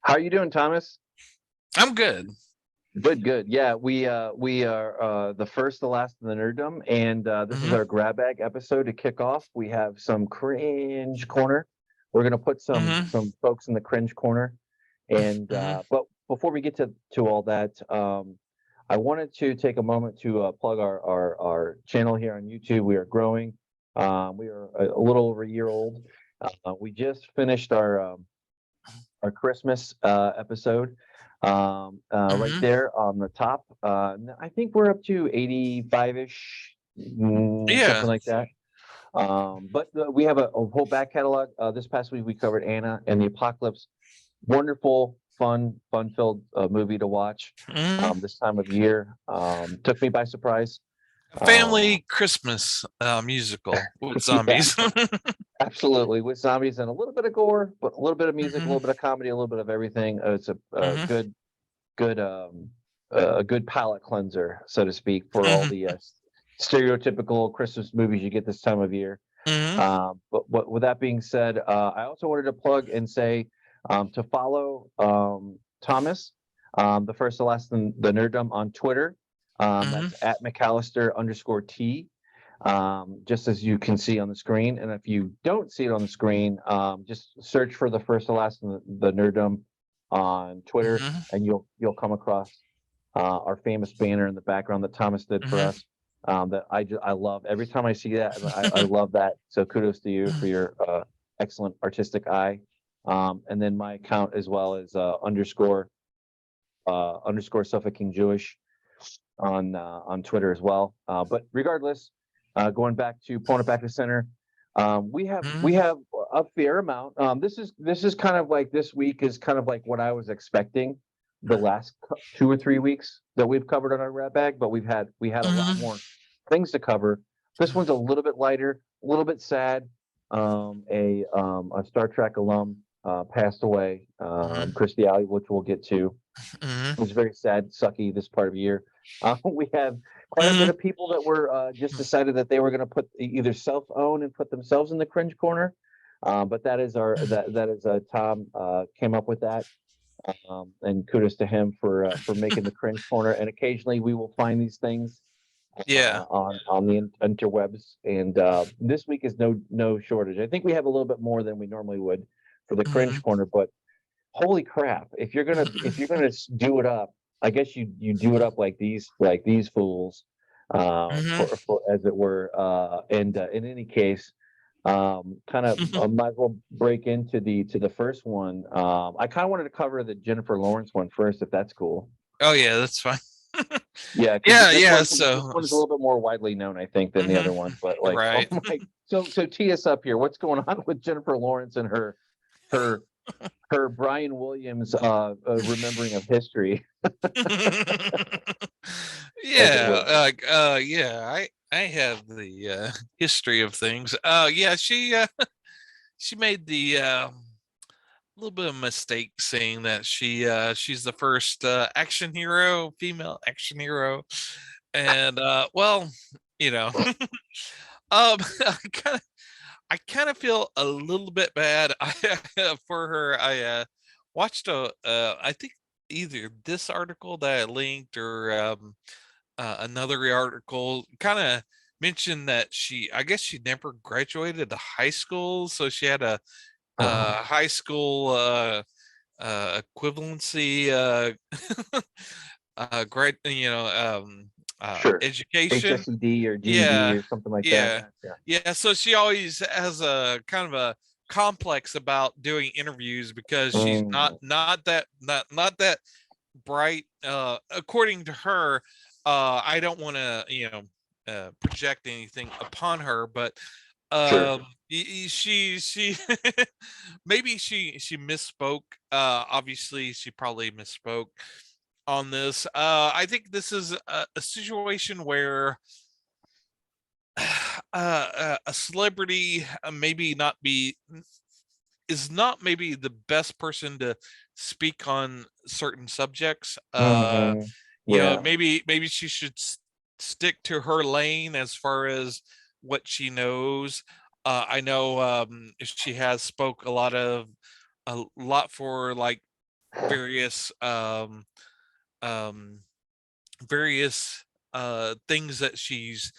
How are you doing, Thomas? I'm good. Good, good. Yeah, we are the first, the last in the Nerdom, and this is hmm our grab bag episode to kick off. We have some cringe corner. We're gonna put some hmm some folks in the cringe corner, and hmm but before we get to all that, I wanted to take a moment to plug our channel here on YouTube. We are growing. We are a little over a year old. We just finished our Christmas episode. Right hmm there on the top. I think we're up to 85-ish, Yeah. something like that. But we have a whole back catalog. This past week we covered Anna and the Apocalypse. Wonderful, fun-filled movie to watch hmm this time of year. Took me by surprise. A Uh, family Christmas musical with yeah, zombies. absolutely. With zombies and a little bit of gore, but a little bit of music, a hmm little bit of comedy, a little bit of everything. It's a hmm good a good palate cleanser, so to speak, for all hmm the stereotypical Christmas movies you get this time of year. hmm But with that being said, I also wanted to plug and say to follow Thomas, the first to last in the Nerdum on Twitter. That's hmm at McAllister_T, just as you can see on the screen. And if you don't see it on the screen, just search for the first to last in the Nerdum on Twitter, hmm and you'll come across our famous banner in the background that Thomas did for hmm us. That I love every time I see that. I love that. So kudos to you for your excellent artistic eye. And then my account as well as underscore Suffolk King Jewish on Twitter as well. But regardless, going back to pulling it back to center, we have a fair amount. This is kind of like this week is kind of like what I was expecting the last 2 or 3 weeks that we've covered on our red bag, but we had a lot hmm more things to cover. This one's a little bit lighter, a little bit sad. A Star Trek alum passed away, Christy Alley, which we'll get to. hmm It was very sad, sucky this part of the year. We have quite a bit hmm of people that were just decided that they were going to put either self-own and put themselves in the cringe corner. But that is Tom came up with that, and kudos to him for making the cringe corner. And occasionally we will find these things Yeah. on the interwebs, and this week is no shortage. I think we have a little bit more than we normally would for the cringe hmm corner, but holy crap, if you're gonna do it up, I guess you do it up like these fools, hmm for as it were. And in any case, kind of might as well break into the first one. I kind of wanted to cover the Jennifer Lawrence one first, if that's cool. Oh yeah, that's fine. Yeah, because Yeah, this yeah. one this So, one's a little bit more widely known, I think, than the hmm other one. But like, oh right. my, so tee us up here. What's going on with Jennifer Lawrence and her her Brian Williams remembering of history, as it Yeah, were. yeah, I have the history of things. Yeah, she made the little bit of mistake saying that she's the first action hero, female action hero, and well, you know, kind of I kind of feel a little bit bad for her. I watched I think either this article that I linked or another article kind of mentioned that I guess she never graduated high school, so she had a Uh, high school equivalency grad, sure. education. HSED or GED Yeah, or something like that. yeah, Yeah. yeah. So she always has a kind of a complex about doing interviews because she's Mm, not that bright. According to her, I don't want to project anything upon her, but sure. she maybe she misspoke. Obviously, she probably misspoke on this. I think this is a situation where a celebrity maybe not be is not maybe the best person to speak on certain subjects. Hmm. Yeah. Maybe she should stick to her lane as far as what she knows. I know she has spoke a lot for like various um various things that she's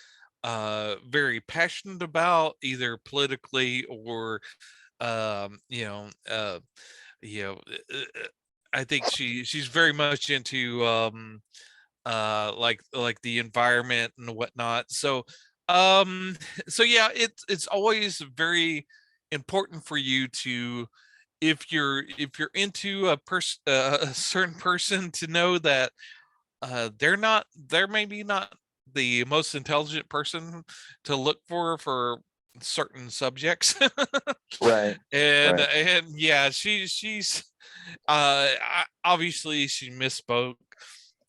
very passionate about, either politically or you know you know I think she's very much into like the environment and whatnot. So yeah, it's always very important for you to, if you're into a person, a certain person, to know that they're maybe not the most intelligent person to look for certain subjects. Right. Right. And yeah, she's obviously she misspoke.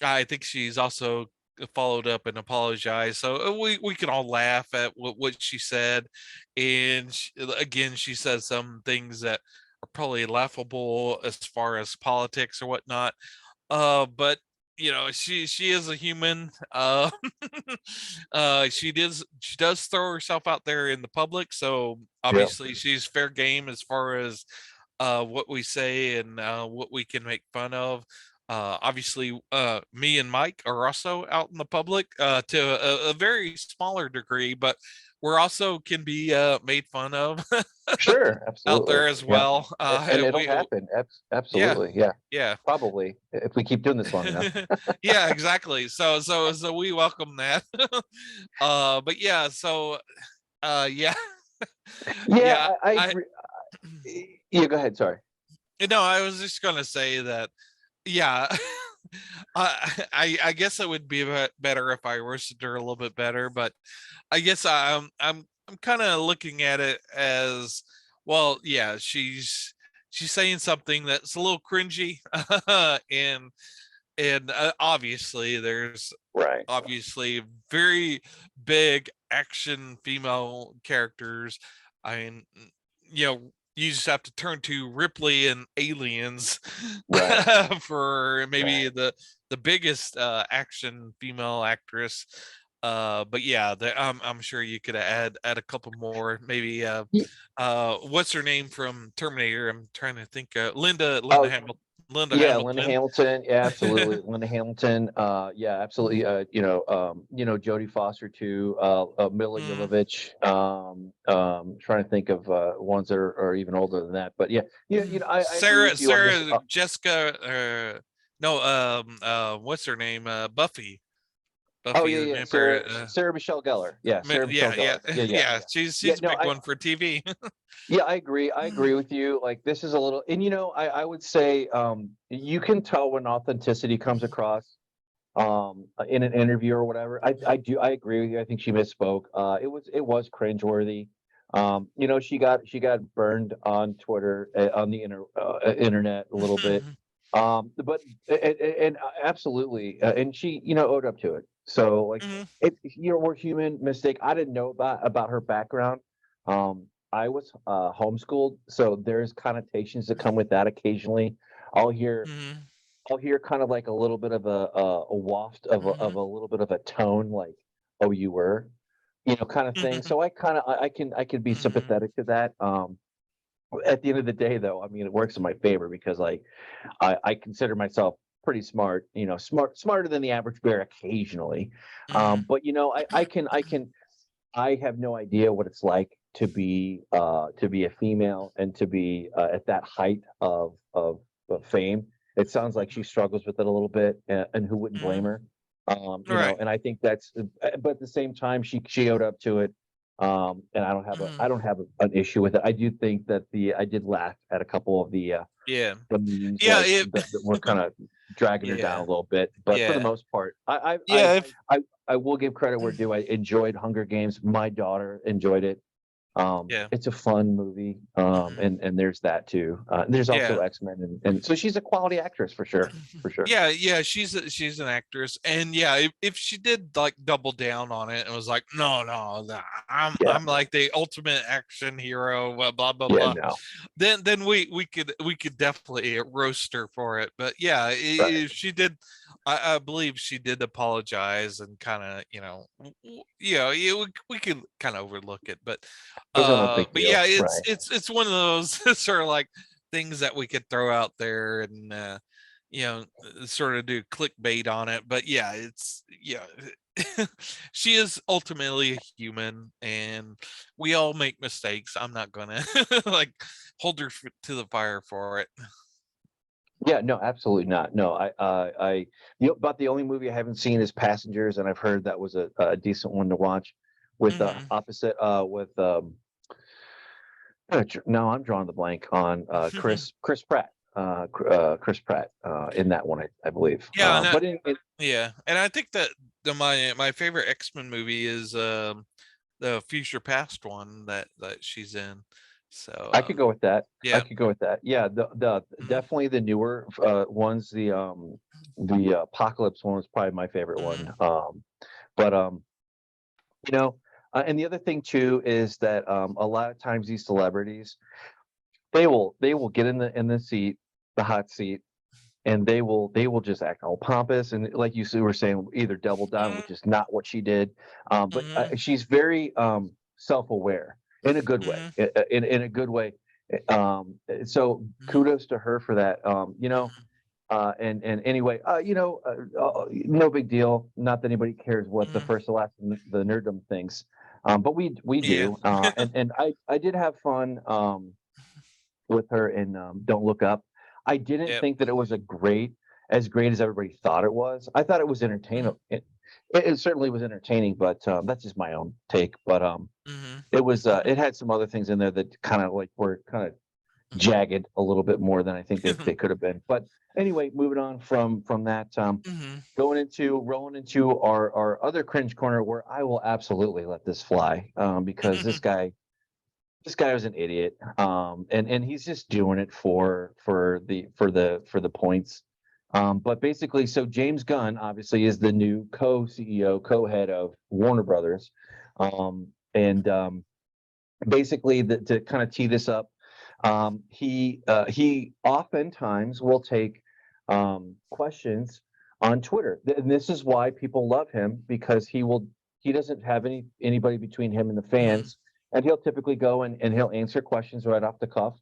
I think she's also followed up and apologized, so we can all laugh at what she said. And again, she said some things that are probably laughable as far as politics or whatnot, but she is a human. She does throw herself out there in the public, so Yeah. obviously she's fair game as far as what we say and what we can make fun of. Obviously, me and Mike are also out in the public to a very smaller degree, but we're also can be made fun of Sure. out Absolutely. there as Yeah. well. And it'll We happen. Yeah, Absolutely. Yeah. yeah. Probably if we keep doing this long enough. Yeah, exactly. So we welcome that. But yeah, so yeah. Yeah, Yeah, I I agree. Yeah, go ahead. Sorry. I was just gonna say that, yeah. I guess it would be better if I roasted her a little bit better, but I guess I'm kind of looking at it as, well, yeah, she's saying something that's a little cringy. And obviously there's Right. obviously very big action female characters. I mean, you just have to turn to Ripley and Aliens Right. for maybe Right. the biggest action female actress. But yeah, I'm sure you could add a couple more. Maybe Y- what's her name from Terminator? I'm trying to think. Linda Oh, Linda yeah, Linda Hamilton. Hamilton. Yeah, absolutely. Linda Hamilton. Yeah, absolutely. Jodie Foster too. Mila Mm. Jovovich. Trying to think of ones that are even older than that. But yeah, I agree with you on this. Sarah Jessica, no, what's her name? Oh Buffy yeah, the yeah. Vampire. Sarah Michelle Gellar. Yeah, Sarah Michelle Yeah, yeah, Gellar. Yeah, yeah, yeah. yeah. Yeah, She's a no, big one for TV. yeah, I agree. I agree with you. Like this is a little, and I would say you can tell when authenticity comes across in an interview or whatever. I agree with you. I think she misspoke. It was cringeworthy. She got burned on Twitter, on the internet a little bit. But and absolutely, and she owed up to it. So like Mhm, we're human. Mistake. I didn't know about her background. I was homeschooled, so there's connotations that come with that occasionally. I'll hear mhm, I'll hear kind of like a little bit of a waft of a mhm, little bit of a tone, like, "Oh, you were," kind of thing. mhm, So I can be mhm, sympathetic to that. At the end of the day, though, I mean, it works in my favor because like I consider myself pretty smart, smarter than the average bear occasionally. mhm, But I have no idea what it's like to be a female and to be at that height of fame. It sounds like she struggles with it a little bit, and who wouldn't blame mhm. her? Right. And I think but at the same time, she owed up to it. And Mhm. I don't have an issue with it. I do think that I did laugh at a couple of Yeah. the memes, Yeah. like that were kind of dragging her down a Yeah. little bit. But for the Yeah. most part, Yeah. If, I will give credit where due. I enjoyed Hunger Games. My daughter enjoyed it. yeah. It's a fun movie. Mhm. And there's that too. There's also Yeah. X-Men, and so she's a quality actress for sure, for sure. Yeah, she's an actress, and yeah, if she did like double down on it and was like, no, no, Yeah, I'm like the ultimate action hero, blah blah yeah, blah, no, then we could definitely roast her for it. But yeah, right. if she did, I believe she did apologize and kind of, yeah, we could kind of overlook it, but Wasn't a big yeah, deal, it's right? it's it's one of those sort of like things that we could throw out there and sort of do clickbait on it. But yeah, it's she is ultimately a human, and we all make mistakes. I'm not gonna like hold her to the fire for it. Yeah, no, absolutely not. No, about the only movie I haven't seen is Passengers, and I've heard that was a decent one to watch. With no, I'm drawing the blank on Chris Pratt, Chris Pratt in that one, I believe. Yeah, and Yeah, and I think that my favorite X-Men movie is the Future Past one that she's in. So I could go with that. I yeah. could go with that. Yeah, the definitely the newer ones. The Apocalypse one was probably my favorite one. But and the other thing too is that a lot of times these celebrities, they will get in the seat, the hot seat, and they will just act all pompous, and like were saying, either double down, which is not what she did. But she's very self-aware in a good way. In a good way. So kudos to her for that. And anyway, no big deal. Not that anybody cares what the first, the last, and the Nerdom thinks, but we do. And I did have fun with her in Don't Look Up. I didn't think that it was as great as everybody thought it was. I thought it was entertaining. It certainly was entertaining, but that's just my own take. But it had some other things in there that kind of like were kind of jagged a little bit more than I think they could have been. But anyway, moving on from that, rolling into our other cringe corner, where I will absolutely let this fly, because this guy was an idiot, and he's just doing it for the points. But basically, so James Gunn obviously is the new co-CEO, co-head of Warner Brothers, and basically, to kind of tee this up, he oftentimes will take questions on Twitter, and this is why people love him, because he doesn't have anybody between him and the fans, and he'll typically go and he'll answer questions right off the cuff,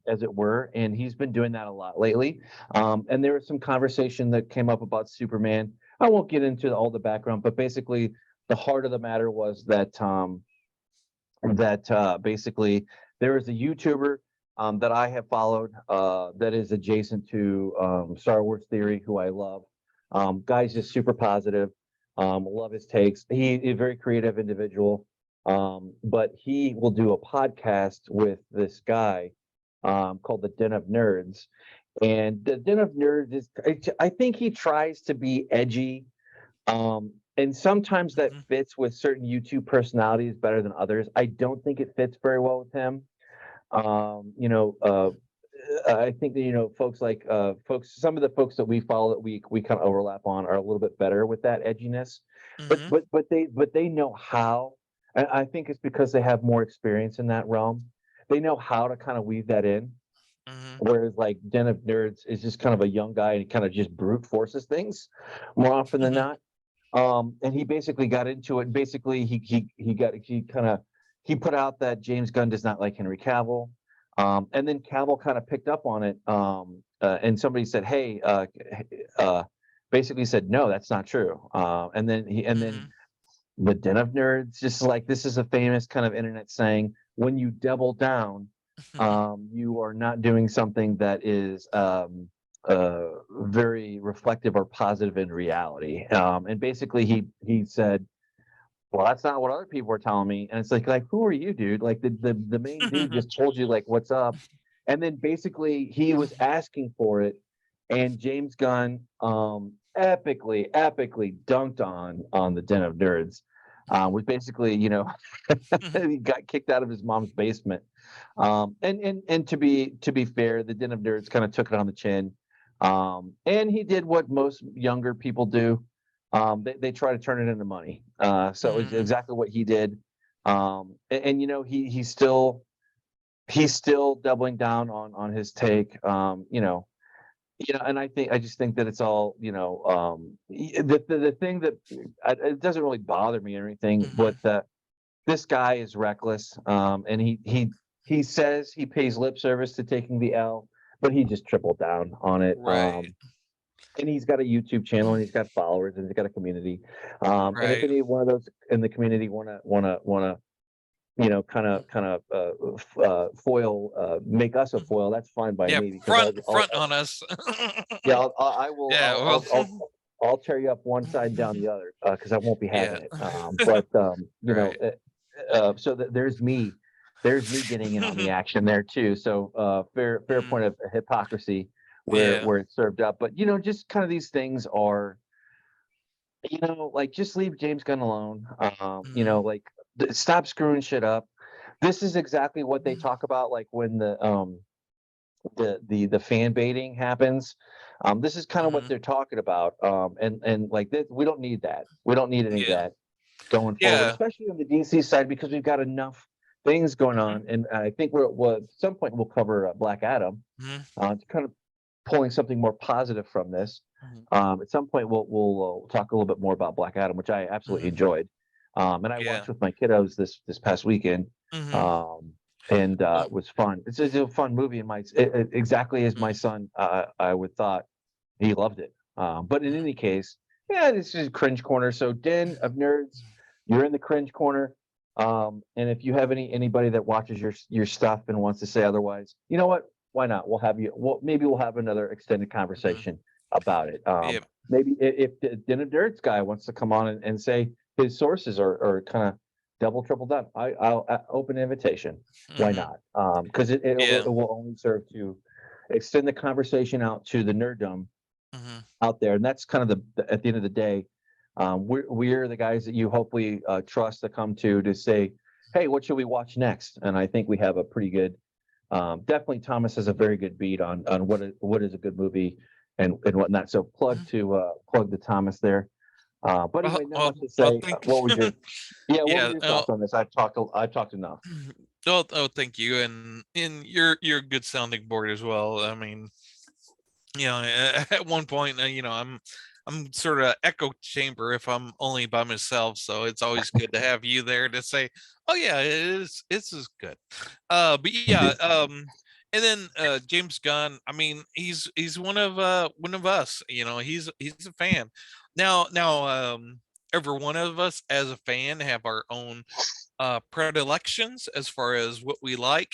as it were, and he's been doing that a lot lately. And there was some conversation that came up about Superman. I won't get into all the background, but basically the heart of the matter was that basically there is a YouTuber that I have followed that is adjacent to Star Wars Theory, who I love. Guy's just super positive. Love his takes. He's a very creative individual. But he will do a podcast with this guy called the Den of Nerds. And the Den of Nerds is, I think he tries to be edgy. And sometimes that fits with certain YouTube personalities better than others. I don't think it fits very well with him. I think that, folks like some of the folks that we follow that we kind of overlap on are a little bit better with that edginess. But they know how. And I think it's because they have more experience in that realm. They know how to kind of weave that in. Whereas like Den of Nerds is just kind of a young guy, and he kind of just brute forces things more often than not. And he basically got into it. Basically, he put out that James Gunn does not like Henry Cavill, and then Cavill kind of picked up on it. And somebody said, "Hey," basically said, "No, that's not true." And then the Den of Nerds, just like, this is a famous kind of internet saying: when you double down, you are not doing something that is very reflective or positive in reality. And basically he said, well, that's not what other people are telling me. And it's like, who are you, dude? Like the main dude just told you like what's up. And then basically he was asking for it, and James Gunn epically dunked on the Den of Nerds. Was basically, he got kicked out of his mom's basement. And to be fair, the Den of Nerds kind of took it on the chin. And he did what most younger people do. They try to turn it into money. So it's exactly what he did. He's still doubling down on his take. And I just think that it's all, the thing that it doesn't really bother me or anything, but this guy is reckless. And he he says he pays lip service to taking the L, but he just tripled down on it. Right. And he's got a YouTube channel and he's got followers and he's got a community. And if Right. any one of those in the community wanna foil, make us a foil, that's fine by Yeah. me because Front on us. yeah, I will, Yeah. Well. I'll tear you up one side and down the other because I won't be having Yeah. it. Right. So there's me getting in on the action there too. So fair point of hypocrisy Yeah. where it's served up. But just kind of these things are, like just leave James Gunn alone. Mhm. Stop screwing shit up. This is exactly what they talk about, like when the fan baiting happens. This is kind of what Mhm. they're talking about. And like this, we don't need that. We don't need any of Yeah. that going forward, Yeah. especially on the DC side, because we've got enough things going Mhm. on. And I think at some point we'll cover Black Adam, Mhm. to kind of pulling something more positive from this. Mhm. At some point we'll talk a little bit more about Black Adam, which I absolutely Mhm. enjoyed. And I Yeah. watched with my kiddos this past weekend. Mhm. Um, and Well. it was fun. It's a fun movie, and exactly as my Mhm. son, I would thought he loved it. But in any case, yeah, this is cringe corner. So Den of Nerds, you're in the cringe corner. And if you have anybody that watches your stuff and wants to say otherwise, you know what? Why not? Maybe we'll have another extended Mhm. conversation about it. Yeah. Maybe if the Den of Nerds guy wants to come on and say his sources are kind of double, triple down, I'll open invitation. Why Mhm. not? Because Yeah. it will only serve to extend the conversation out to the nerddom Mhm. out there, and that's kind of at the end of the day, we're the guys that you hopefully trust to come to say, hey, what should we watch next? And I think we have a pretty good. Definitely, Thomas has a very good beat on what is a good movie and whatnot. So Mhm. plug to Thomas there. But Well, anyway, not well, much to well, say. thank What were yeah. your Oh, thoughts on this? I've talked enough. thank you, and you're a good sounding board as well. I mean, at one point, I'm sort of echo chamber if I'm only by myself, so it's always good to have you there to say, "Oh yeah, it's is good." But yeah, Indeed. and then James Gunn. I mean, he's one of us. He's a fan. Now, every one of us as a fan have our own predilections as far as what we like.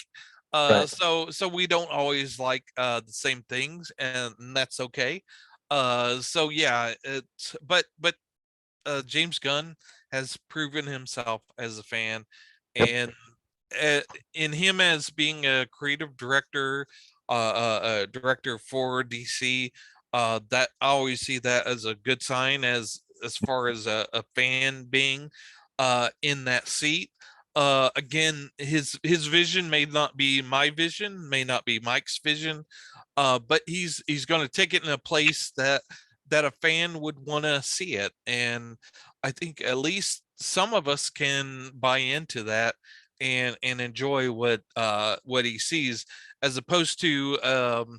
Right. So we don't always like the same things, and that's okay. So yeah, it's but James Gunn has proven himself as a fan, Yep. and uh, in him as being a creative director, a director for DC, that I always see that as a good sign as far as a fan being in that seat. Again, his vision may not be my vision, may not be Mike's vision, but he's going to take it in a place that a fan would want to see it, and I think at least some of us can buy into that and enjoy what he sees, as opposed to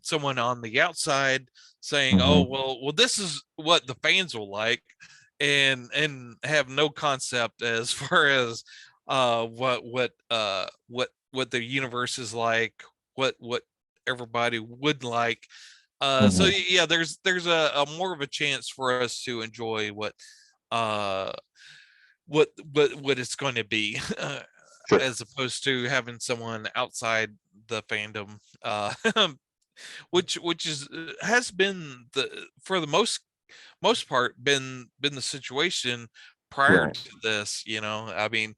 someone on the outside saying, "Oh, Hmm. well, this is what the fans will like," and have no concept as far as what the universe is like, what everybody would like. So Hmm. yeah, there's a more of a chance for us to enjoy uh what it's going to be, Sure. as opposed to having someone outside the fandom, which is has been the for the most part been the situation prior Right. to this. I mean,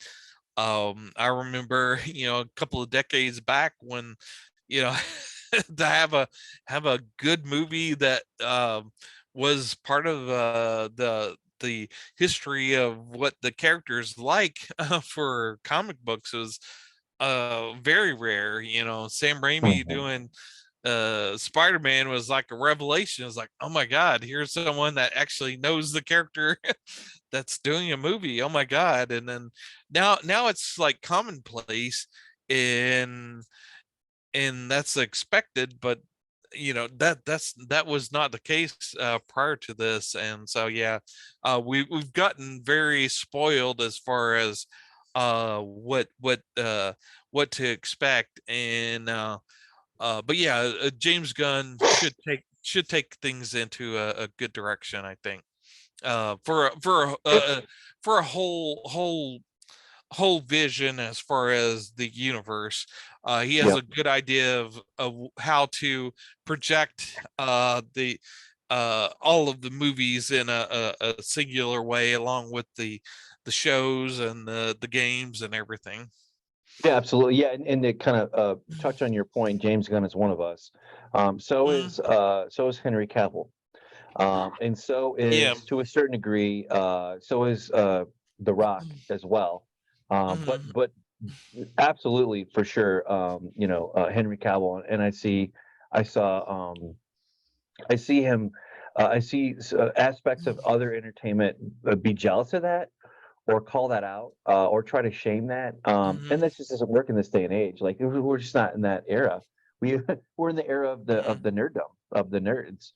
I remember, a couple of decades back when, you know, to have a good movie that was part of the history of what the characters like for comic books was very rare. Sam Raimi Hmm. doing Spider-Man was like a revelation. It's like, oh my god, here's someone that actually knows the character that's doing a movie. Oh my god. And then now it's like commonplace, and that's expected, but that was not the case prior to this. And so yeah, we've gotten very spoiled as far as what to expect. And but yeah, James Gunn should take things into a good direction, I think. For a whole vision as far as the universe. He has Yeah, a good idea of how to project the all of the movies in a singular way, along with the shows and the games and everything. yeah, absolutely. Yeah, and to kind of touch on your point, James Gunn is one of us. Mm, So is Henry Cavill, and so yeah. is to a certain degree. So is The Rock as well. Mhm, But absolutely for sure. Henry Cavill, and I saw, I see him. I see aspects of other entertainment be jealous of that or call that out or try to shame that. And mhm, that just doesn't work in this day and age. Like we're just not in that era. We we're in the era of mhm. the nerddom of the nerds,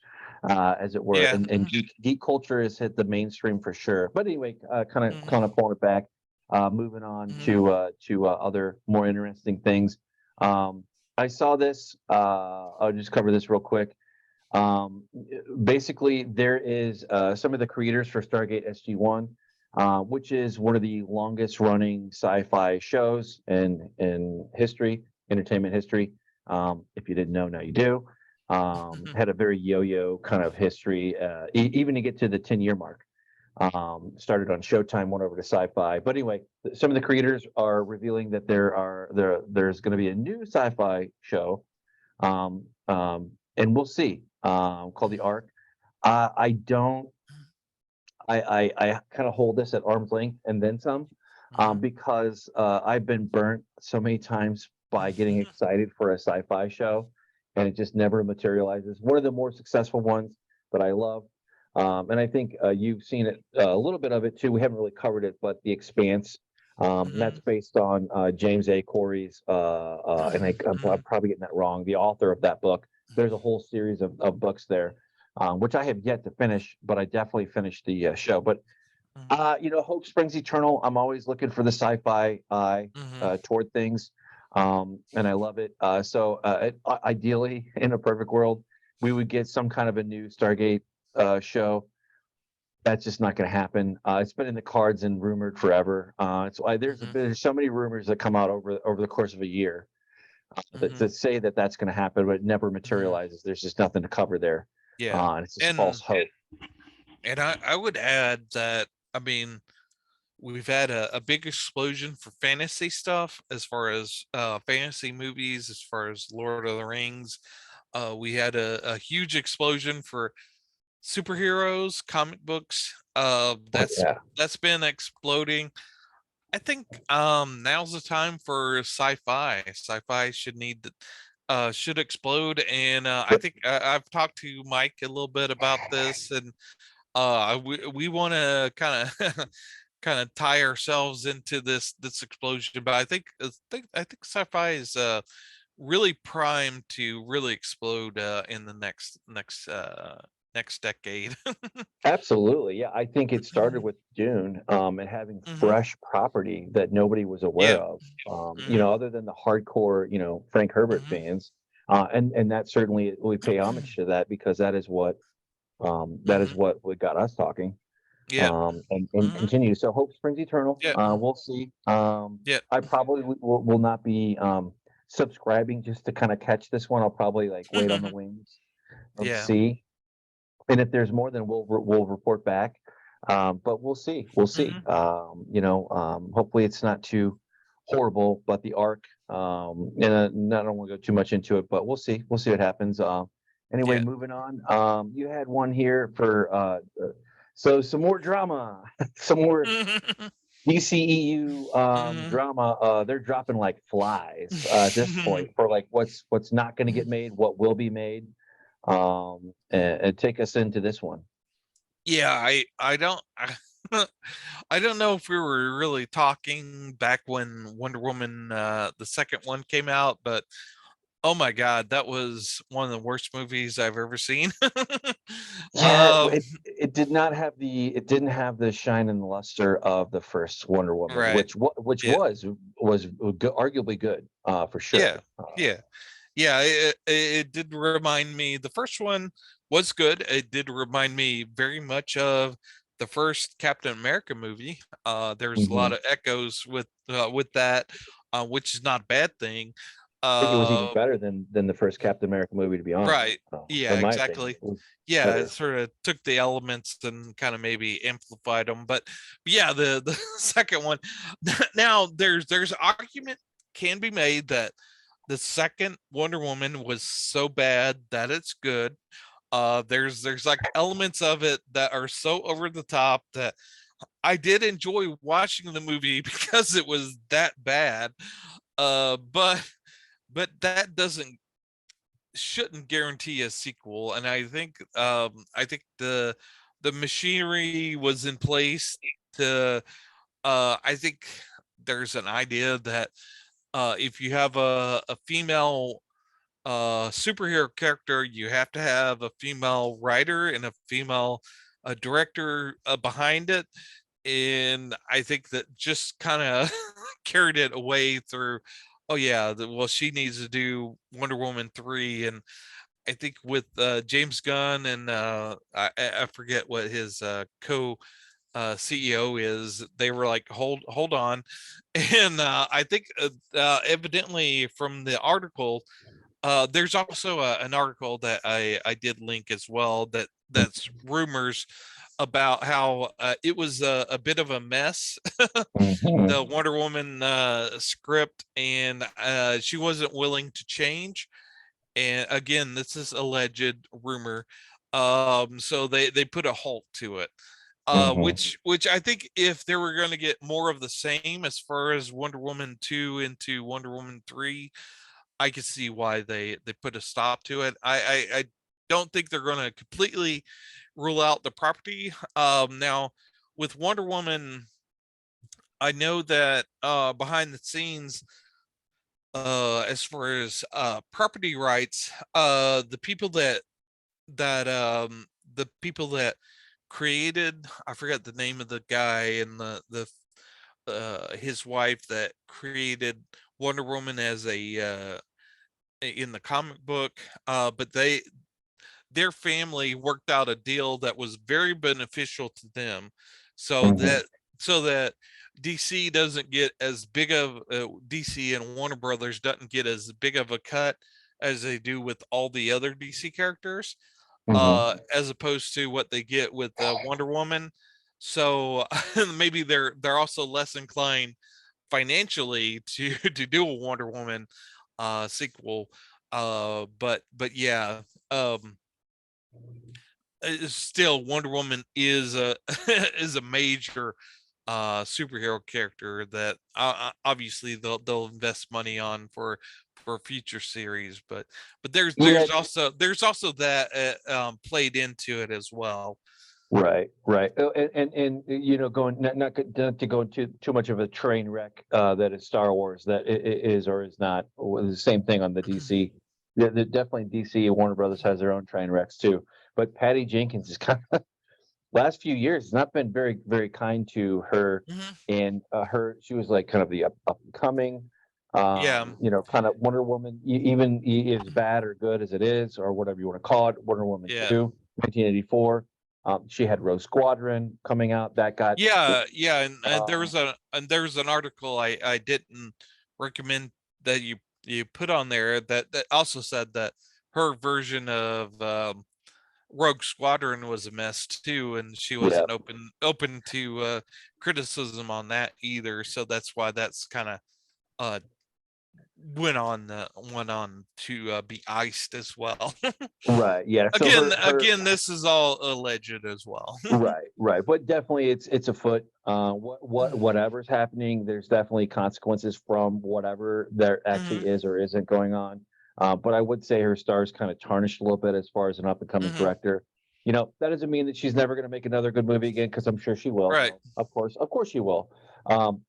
as it were, Yeah. and geek culture has hit the mainstream for sure. But anyway, Mhm, kind of pulling it back, moving on mhm, to other more interesting things. Um, I saw this. I'll just cover this real quick. Um, Basically, there is some of the creators for Stargate SG-1, which is one of the longest running sci-fi shows in history, entertainment history. If you didn't know, now you do. Had a very yo-yo kind of history, even to get to the 10-year mark. Started on Showtime, went over to Sci-Fi. But anyway, some of the creators are revealing that there's going to be a new sci-fi show, and we'll see. Called the Arc. I don't. I kind of hold this at arm's length and then some, mhm, because I've been burnt so many times by getting mhm. excited for a sci-fi show, and it just never materializes. One of the more successful ones that I love, and I think you've seen it, a little bit of it too. We haven't really covered it, but The Expanse. That's Mhm, based on James A. Corey's, and I'm mhm, probably getting that wrong. The author of that book. There's a whole series of books there, which I have yet to finish, but I definitely finished the show. But mhm, hope springs eternal. I'm always looking for the sci-fi eye mhm, toward things, and I love it. Ideally, in a perfect world, we would get some kind of a new Stargate show. That's just not going to happen. It's been in the cards and rumored forever. It's why mhm, there's so many rumors that come out over the course of a year mhm, that say that that's going to happen, but it never mhm. materializes. There's just nothing to cover there, Yeah. and it's just false And hope. I would add that, I mean, we've had a big explosion for fantasy stuff, as far as fantasy movies, as far as Lord of the Rings. We had a huge explosion for superheroes, comic books. Oh yeah. That's been exploding. I think now's the time for sci-fi. Sci-fi should explode. And I think I've talked to Mike a little bit about this, and we want to kind of kind of tie ourselves into this explosion. But I think sci-fi is really primed to really explode in the next decade. Absolutely. Yeah. I think it started with Dune, and having Hmm. fresh property that nobody was aware Yeah. of, Hmm. other than the hardcore, Frank Herbert Hmm. fans. And that certainly we pay homage to that because that is Hmm. what got us talking, Yeah. and Hmm. continue. So hope springs eternal. Yeah. We'll see. Yeah. I probably will not be subscribing just to kind of catch this one. I'll probably like wait on the wings and Yeah. see. And if there's more, then we'll report back. But we'll see. We'll see. Hmm. Hopefully it's not too horrible. But the arc, and I don't want to go too much into it, but we'll see. We'll see what happens. Anyway, Yeah. moving on. You had one here for so some more drama, some more DCEU Hmm. drama. They're dropping like flies at this point for like what's not going to get made, what will be made, and take us into this one. Yeah, I don't I don't know if we were really talking back when Wonder Woman the second one came out, but Oh my God, that was one of the worst movies I've ever seen. Yeah, um, it did not have it didn't have the shine and luster of the first Wonder Woman, right. which Yeah. was arguably good, for Yeah. sure. Yeah. Yeah. It did remind me, the first one was good. It did remind me very much of the first Captain America movie. There's a lot Mhm. of echoes with that, which is not a bad thing. I think it was even Uh, better than the first Captain America movie, to be honest. right. Yeah, In my opinion, exactly. it was Yeah, it better. sort of took the elements and kind of maybe amplified them. But yeah, the second one, now there's argument can be made that the second Wonder Woman was so bad that it's good. There's like elements of it that are so over the top that I did enjoy watching the movie because it was that bad. But that doesn't shouldn't guarantee a sequel. And I think the machinery was in place to I think there's an idea that if you have a female superhero character, you have to have a female writer and a female director behind it. And I think that just kind of carried it away through. Oh yeah, well she needs to do Wonder Woman 3, and I think with James Gunn and I forget what his co CEO is. They were like, hold on, and I think evidently from the article, there's also an article that I did link as well, that's rumors about how it was a bit of a mess, Mhm. the Wonder Woman script, and she wasn't willing to change. And again, this is alleged rumor. So they put a halt to it. Mhm. Which I think if they were going to get more of the same as far as Wonder Woman 2 into Wonder Woman 3, I could see why they put a stop to it. I don't think they're going to completely rule out the property. Now with Wonder Woman, I know that behind the scenes, as far as property rights, the people that created, I forget the name of the guy and the his wife that created Wonder Woman as a in the comic book, but their family worked out a deal that was very beneficial to them, so Mhm. that DC doesn't get as big of DC and Warner Brothers doesn't get as big of a cut as they do with all the other DC characters, Mhm. as opposed to what they get with Wonder Woman. So maybe they're also less inclined financially to do a Wonder Woman sequel. But yeah, um, still Wonder Woman is a is a major superhero character that obviously they'll invest money on for a future series. But Yeah. there's also that played into it as well. Right. Right. And going not to go into too much of a train wreck, that is Star Wars, that is or is not the same thing on the DC. Definitely DC and Warner Brothers has their own train wrecks too. But Patty Jenkins is kind of last few years has not been very kind to her, Mhm. and she was like kind of the upcoming, Yeah, kind of Wonder Woman, even as bad or good as it is, or whatever you want to call it, Wonder Woman yeah. 2, 1984. She had Rogue Squadron coming out that got Yeah, and um, there was an article I didn't recommend that you put on there that also said that her version of Rogue Squadron was a mess too, and she yeah. wasn't open to criticism on that either. So that's why that's kind of uh went on to be iced as well. Right, yeah. So her Again, this is all alleged as well. right. But definitely it's afoot. Whatever's happening, there's definitely consequences from whatever there Hmm. actually is or isn't going on. But I would say her star's kind of tarnished a little bit as far as an up and coming Hmm. director. That doesn't mean that she's never going to make another good movie again, because I'm sure she will. Right. Of course she will.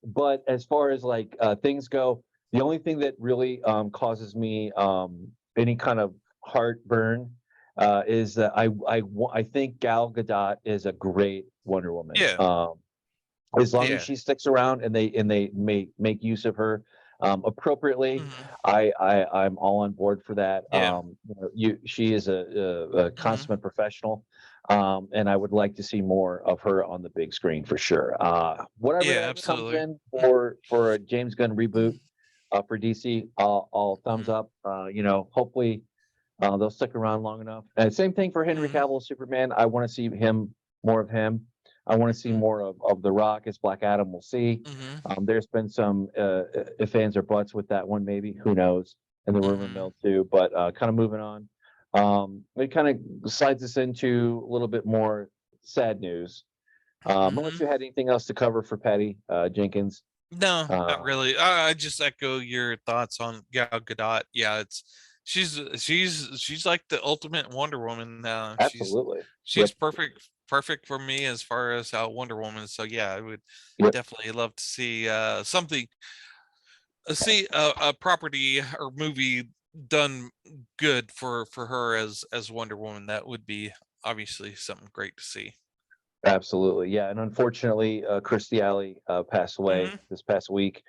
But as far as like things go, The only thing that really causes me any kind of heartburn is that I think Gal Gadot is a great Wonder Woman. Yeah, As long as yeah. she sticks around and they make use of her appropriately, Hmm. I'm all on board for that. Yeah. She is a Hmm. consummate professional, and I would like to see more of her on the big screen for sure. Whatever Yeah, that comes absolutely. in for a James Gunn reboot for DC, all thumbs Hmm. up. Hopefully they'll stick around long enough. And same thing for Henry Hmm. Cavill Superman. I want to see more of him. I want to see more of The Rock as Black Adam. We'll see. Hmm. There's been some if fans or buts with that one, maybe. Who knows? In the rumor Hmm. mill too. But kind of moving on. It kind of slides us into a little bit more sad news. Hmm. Unless you had anything else to cover for Patty Jenkins. No, not Uh, really. I just echo your thoughts on Gal Gadot. Yeah, it's she's like the ultimate Wonder Woman. Absolutely. She's Yep. perfect for me as far as Wonder Woman. So yeah, I would Yep. definitely love to see something, see a property or movie done good for her as Wonder Woman. That would be obviously something great to see. Absolutely. Yeah. And unfortunately, Christy Alley passed away Hmm. this past week,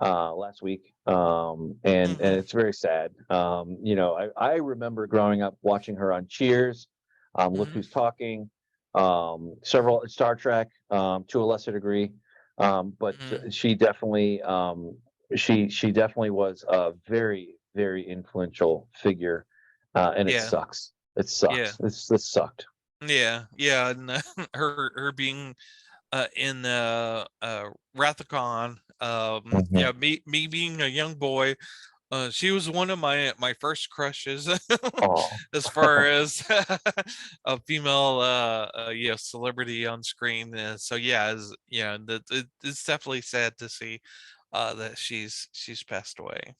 last week. And Hmm. it's very sad. I remember growing up watching her on Cheers, Look Hmm. Who's Talking, several Star Trek, to a lesser degree. But Hmm. she definitely was a very, very influential figure. And it Yeah, sucks. It yeah. sucks. It sucked. Yeah, yeah, and her being in Rathacon, Mhm. yeah, me being a young boy, she was one of my first crushes Oh, as far as a female yeah, celebrity on screen. So yeah, yeah, it's definitely sad to see that she's passed away.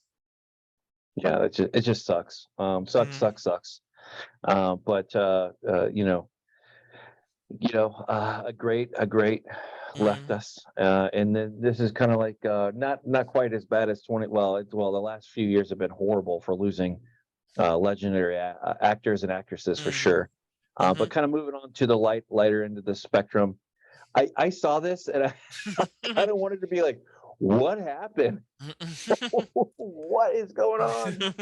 yeah, it just sucks. Hmm. Sucks. But a great left Hmm. us, and then this is kind of like not quite as bad as 20. The last few years have been horrible for losing legendary actors and actresses for Hmm. sure. Hmm. But kind of moving on to the lighter end of the spectrum, I saw this and I kind of wanted to be like, what happened? What is going on?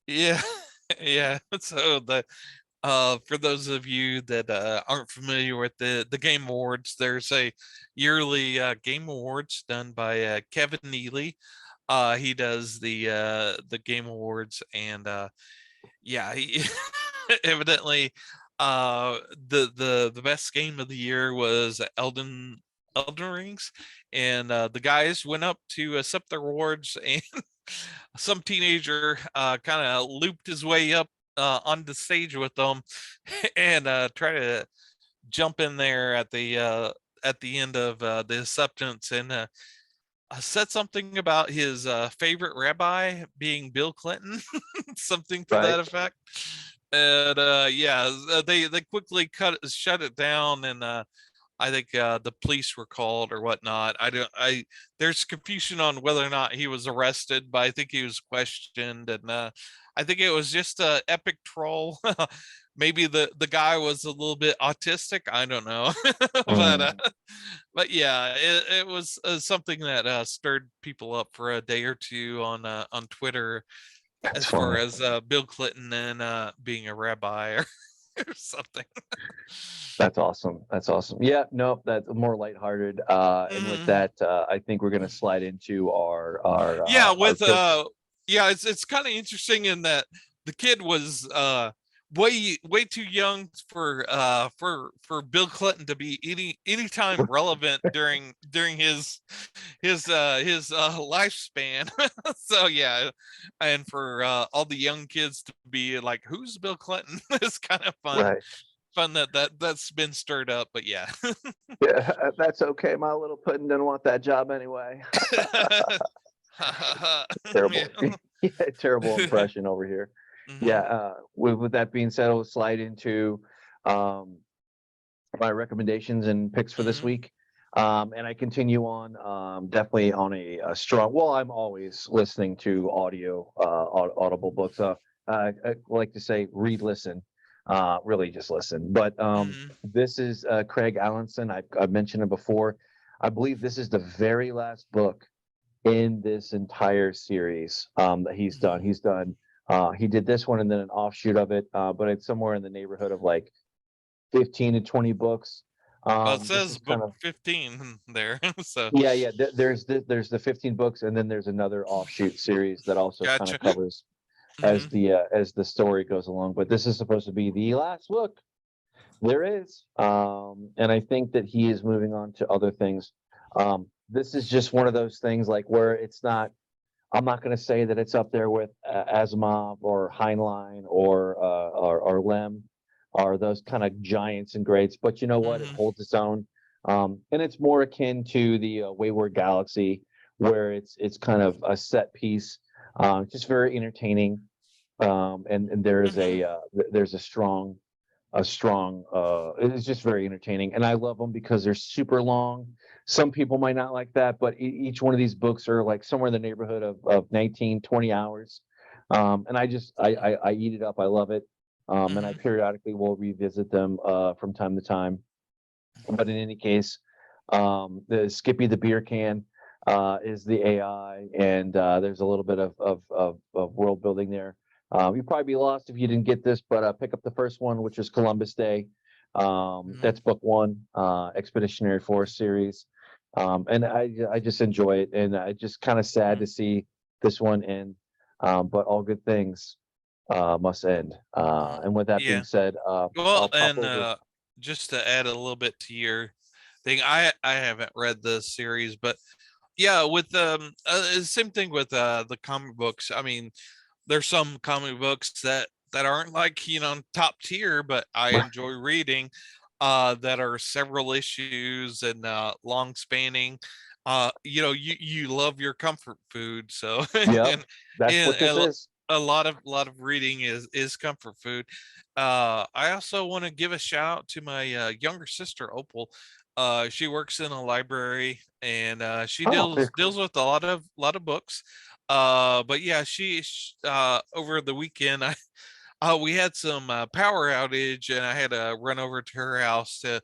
Yeah, yeah. So for those of you that aren't familiar with the Game Awards, there's a yearly Game Awards done by Kevin Neely. He does the Game Awards, and yeah, he evidently the best game of the year was Elden Rings, and the guys went up to accept their awards, and some teenager kind of looped his way up on the stage with them and tried to jump in there at the end of the acceptance, and said something about his favorite rabbi being Bill Clinton, something to Right. that effect. And yeah, they quickly shut it down, and I think the police were called or whatnot. I don't. I There's confusion on whether or not he was arrested, but I think he was questioned, and I think it was just a epic troll. Maybe the guy was a little bit autistic. I don't know, Mm, but yeah, it was something that stirred people up for a day or two on Twitter, that's as far funny. as Bill Clinton and being a rabbi or something. That's awesome. That's awesome. Yeah, no, that's more lighthearted. And with Mhm. that, I think we're going to slide into our Yeah, our with pick. yeah, it's kind of interesting in that the kid was way too young for Bill Clinton to be anytime relevant during his lifespan. So yeah, and for all the young kids to be like, who's Bill Clinton? It's kind of Right. fun that's been stirred up. But yeah. Yeah, that's okay. My little pudding didn't want that job anyway. Yeah. Terrible, yeah, terrible impression over here. Yeah. Hmm. With that being said, I'll slide into um, my recommendations and picks for this Hmm. week. And I continue on, definitely on a strong. Well, I'm always listening to audio, audible books. I like to say read, listen, really just listen. But this is Craig Allenson. I've mentioned him before. I believe this is the very last book in this entire series that he's done. He did this one and then an offshoot of it, but it's somewhere in the neighborhood of like 15 to 20 books. Well, it This says is kind book of 15 there, so yeah. There's the 15 books, and then there's another offshoot series that also kind of gotcha. covers Hmm. as the story goes along. But this is supposed to be the last book there is, and I think that he is moving on to other things. This is just one of those things like where it's not. I'm not going to say that it's up there with Asimov or Heinlein or Lem or those kind of giants and greats, but you know what? It Hmm. holds its own, and it's more akin to the Wayward Galaxy, where it's kind of a set piece, just very entertaining, and there is Hmm. there's a strong it's just very entertaining, and I love them because they're super long. Some people might not like that, but each one of these books are like somewhere in the neighborhood of 19, 20 hours, and I eat it up. I love it, and I Hmm. periodically will revisit them from time to time. But in any case, the Skippy the beer can is the AI, and there's a little bit of world building there. You'd probably be lost if you didn't get this, but pick up the first one, which is Columbus Day. Hmm. That's book one, Expeditionary Force series, and I just enjoy it, and I just kind of sad to see this one end, but all good things must end. And with that being Yeah. said, Well, I'll pop and over. just to add a little bit to your thing, I haven't read the series, but yeah, with same thing with the comic books. I mean, there's some comic books that aren't like, top tier, but I enjoy reading, that are several issues and long spanning. You love your comfort food, so Yep, and that's and what this is. a lot of reading is comfort food. I also want to give a shout out to my younger sister Opal. She works in a library, and she Oh, very deals cool. with a lot of books. But yeah, over the weekend, we had some power outage, and I had to run over to her house to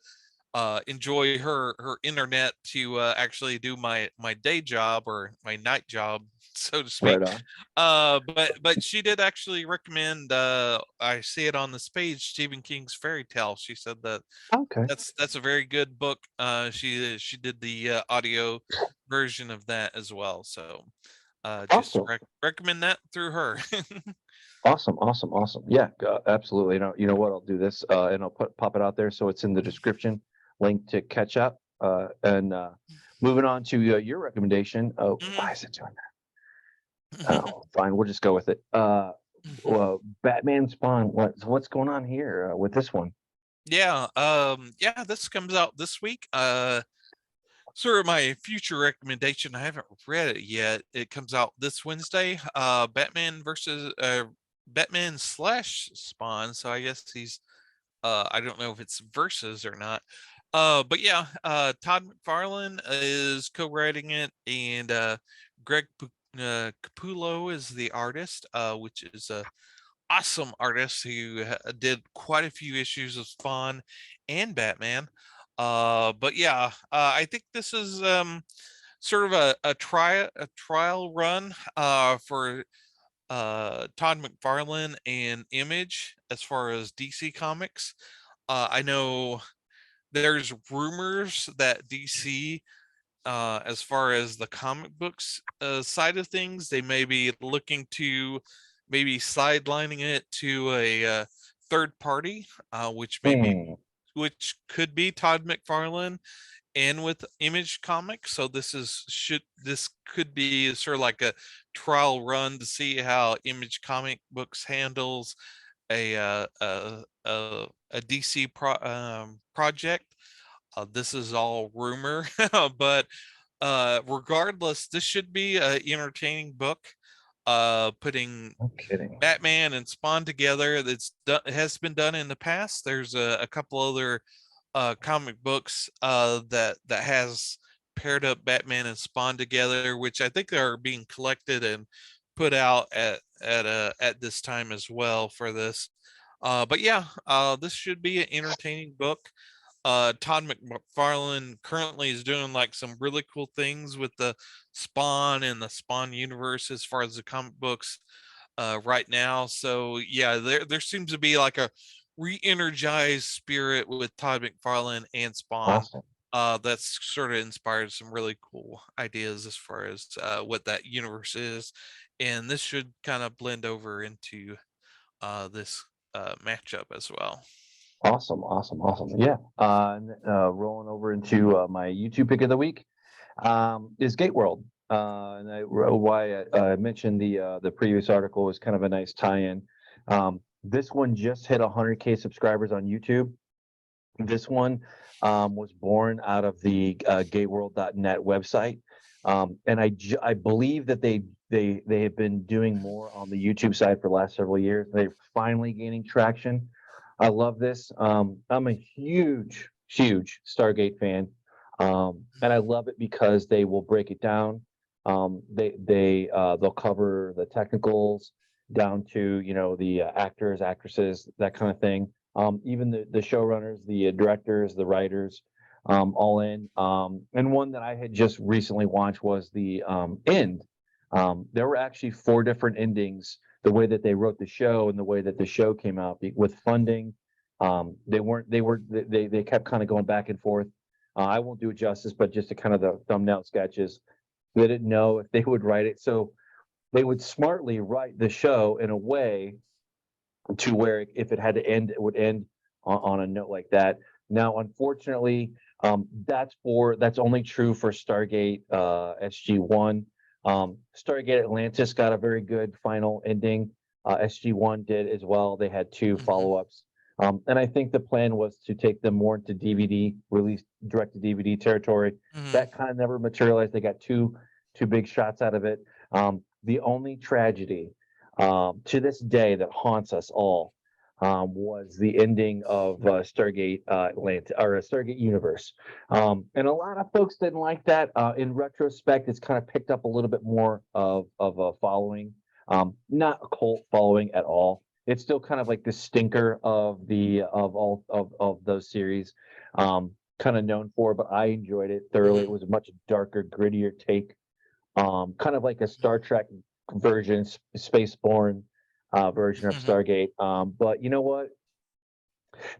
enjoy her internet to actually do my day job or my night job, so to speak. Right on. But she did actually recommend, I see it on this page, Stephen King's Fairy Tale. She said that Okay. that's a very good book. She did the audio version of that as well. So just Awesome. recommend that through her. Awesome. Awesome. Awesome. Yeah, absolutely. You know what? I'll do this, and I'll pop it out there so it's in the description. Link to catch up. And moving on to your recommendation. Oh, why Mhm. is it doing that? Oh, fine. We'll just go with it. Well, Batman Spawn. What's going on here with this one? Yeah, this comes out this week. Sort of my future recommendation. I haven't read it yet. It comes out this Wednesday. Batman slash Spawn. So I guess he's I don't know if it's versus or not. But yeah, Todd McFarlane is co-writing it, and Capullo is the artist, which is a awesome artist who did quite a few issues of Spawn and Batman. But yeah, I think this is sort of a trial run for Todd McFarlane and Image as far as DC Comics. I know there's rumors that DC, as far as the comic books side of things, they may be looking to maybe sidelining it to a third party, Hmm. which could be Todd McFarlane and with Image Comics. So this could be sort of like a trial run to see how Image Comic Books handles a DC project. This is all rumor, but regardless, this should be an entertaining book. Putting No kidding. Batman and Spawn together. It has been done in the past. There's a couple other comic books that has paired up Batman and Spawn together, which I think are being collected and put out at this time as well for this. But yeah, this should be an entertaining book. Todd McFarlane currently is doing like some really cool things with the Spawn and the Spawn universe as far as the comic books right now. So yeah, there seems to be like a re-energized spirit with Todd McFarlane and Spawn. Awesome. That's sort of inspired some really cool ideas as far as what that universe is, and this should kind of blend over into this matchup as well. Awesome. Awesome. Awesome. Yeah. Rolling over into my YouTube pick of the week is Gate World. Why I mentioned the previous article is kind of a nice tie-in. This one just hit 100K subscribers on YouTube. This one was born out of the gateworld.net website, and I believe that they have been doing more on the YouTube side for the last several years. They're finally gaining traction. I love this. I'm a huge Stargate fan, and I love it because they will break it down. They'll cover the technicals down to the actors, actresses, that kind of thing. Even the showrunners, the directors, the writers, all in. And one that I had just recently watched was the end. There were actually 4 different endings. The way that they wrote the show and the way that the show came out with funding, they kept kind of going back and forth. I won't do it justice, but just to kind of the thumbnail sketches, they didn't know if they would write it, so they would smartly write the show in a way to where if it had to end, it would end on a note like that. Now, unfortunately, that's only true for Stargate SG1. Stargate Atlantis got a very good final ending. SG1 did as well. They had 2 follow-ups. And I think the plan was to take them more into DVD, release direct to DVD territory. That kind of never materialized. They got two big shots out of it. The only tragedy to this day that haunts us all was the ending of Stargate Atlanta or Stargate Universe, and a lot of folks didn't like that. In retrospect, it's kind of picked up a little bit more of a following, not a cult following at all. It's still kind of like the stinker of all of those series, kind of known for. But I enjoyed it thoroughly. It was a much darker, grittier take, kind of like a Star Trek version, Spaceborne version of Stargate. But you know what?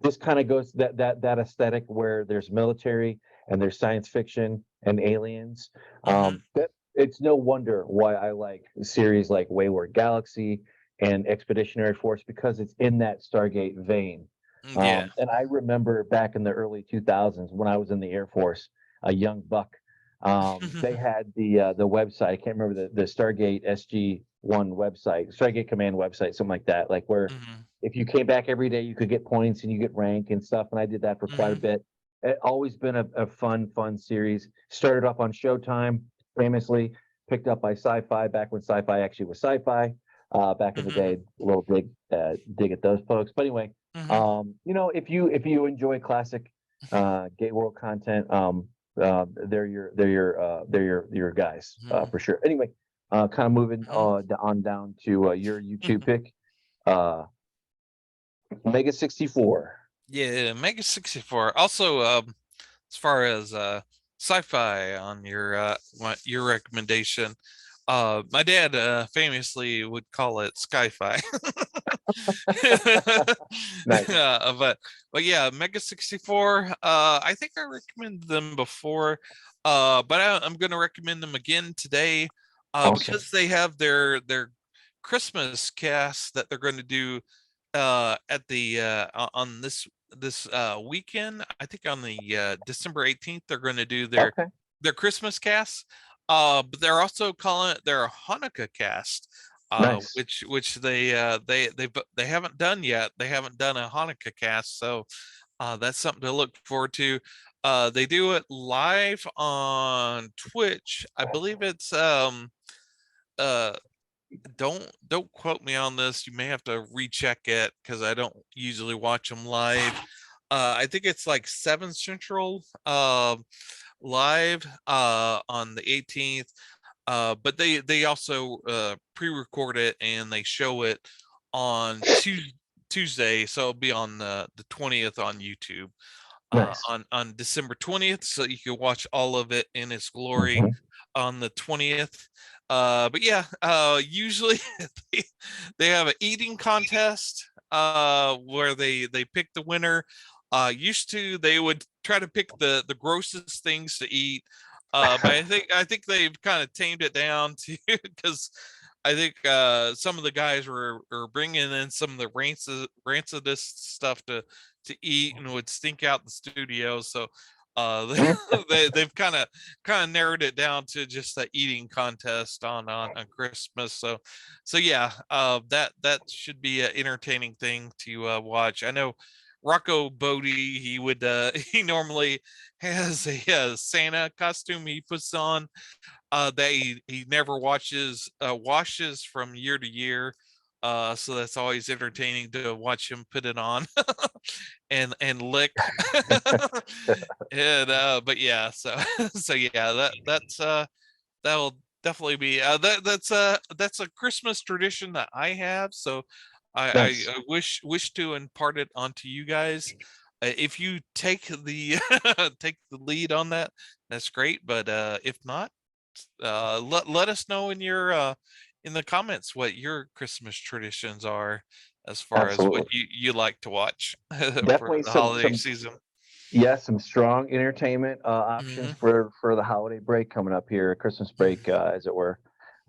This kind of goes that aesthetic where there's military and there's science fiction and aliens. That it's no wonder why I like series like Wayward Galaxy and Expeditionary Force, because it's in that Stargate vein. Yeah. And I remember back in the early 2000s when I was in the Air Force, a young buck. They had the website. I can't remember the Stargate SG1 website, Stargate Command website, something like that. Like where if you came back every day, you could get points and you get rank and stuff. And I did that for quite a bit. It always been a fun series. Started off on Showtime, famously picked up by Sci-Fi back when Sci-Fi actually was Sci-Fi. Back in the day, a little dig at those folks. But anyway, if you enjoy classic Gate World content, they're your guys for sure. Anyway, kind of moving on down to your YouTube pick, Mega 64. Yeah, Mega 64. Also, as far as sci-fi on your recommendation, my dad famously would call it Sci-Fi. Nice. But yeah, Mega 64. I think I recommended them before, but I'm going to recommend them again today, Awesome. because they have their Christmas cast that they're going to do at the on this weekend. I think on the December 18th they're going to do their Christmas cast. But they're also calling it their Hanukkah cast. Nice. Which they haven't done yet. They haven't done a Hanukkah cast, so that's something to look forward to. They do it live on Twitch. I believe it's uh don't quote me on this. You may have to recheck it because I don't usually watch them live. I think it's like 7 Central, live on the 18th. But they also pre-record it and they show it on Tuesday, so it'll be on the 20th on YouTube. Nice. On December 20th, so you can watch all of it in its glory Mhm. on the 20th. But yeah, usually they, they have an eating contest where they pick the winner. Used to they would try to pick the grossest things to eat. But I think they've kind of tamed it down to because I think some of the guys were bringing in some of the rancidest stuff to eat and would stink out the studio. So they've kind of narrowed it down to just the eating contest on Christmas. So yeah, that should be an entertaining thing to watch. I know Rocco Bodie, he would he normally has a Santa costume he puts on that he never washes from year to year. So that's always entertaining to watch him put it on and lick. And but yeah, so so yeah, that'll definitely be that's a Christmas tradition that I have. So Nice. I wish to impart it onto you guys. If you take the take the lead on that, that's great. But if not, let us know in the comments what your Christmas traditions are as far as what Absolutely. you like to watch for Definitely the some holiday some season. yes, some strong entertainment options Hmm. for the holiday break coming up here, Christmas break, as it were.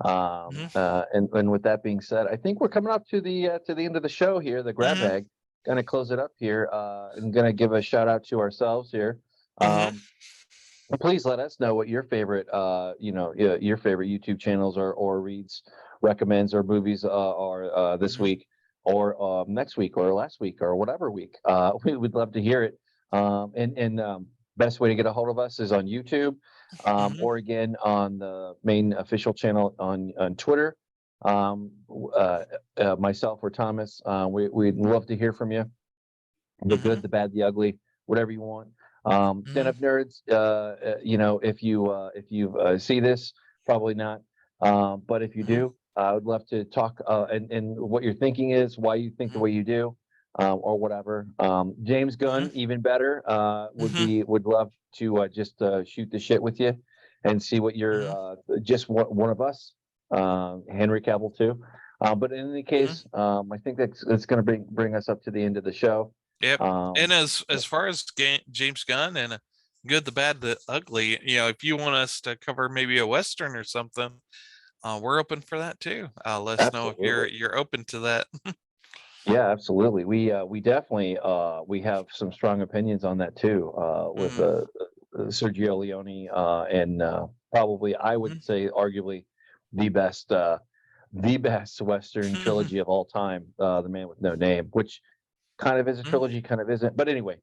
Hmm. And with that being said, I think we're coming up to the end of the show here. The grab Hmm. bag. Gonna close it up here. And gonna give a shout out to ourselves here. Hmm. Um, Please let us know what your favorite, your favorite YouTube channels or reads, recommends, or movies are this Hmm. week or next week or last week or whatever week. We would love to hear it. And best way to get a hold of us is on YouTube, Hmm. or again on the main official channel on Twitter. Myself or Thomas, we'd love to hear from you. The Hmm. good, the bad, the ugly, whatever you want. Stand Hmm. up nerds. If you see this, probably not. But if you Hmm. do, I would love to talk and what your thinking is, why you think the Hmm. way you do, or whatever. James Hmm. Gunn, even better. Hmm. Would love to just shoot the shit with you and see what you're Hmm. just one of us. Henry Cavill too. But in any Hmm. case, I think that's going to bring us up to the end of the show. Yep. And Um, as far as James Gunn and good, the bad, the ugly, if you want us to cover maybe a Western or something, we're open for that too. Let us know if Absolutely. you're open to that. Yeah, absolutely. We definitely we have some strong opinions on that too. With Hmm. Sergio Leone and probably I would say arguably the best the best Western trilogy of all time, The Man with No Name, which kind of is a Hmm. trilogy, kind of isn't. But anyway,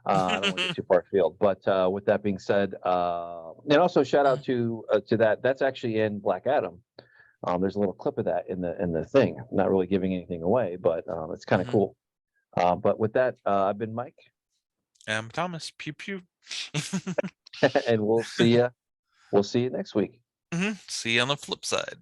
I don't want to get too far afield. But with that being said, and also shout out to that. That's actually in Black Adam. There's a little clip of that in the thing. I'm not really giving anything away, but it's kind of Hmm. cool. But with that, I've been Mike, Thomas, pew pew. and we'll see you. We'll see you next week. Hmm. See you on the flip side.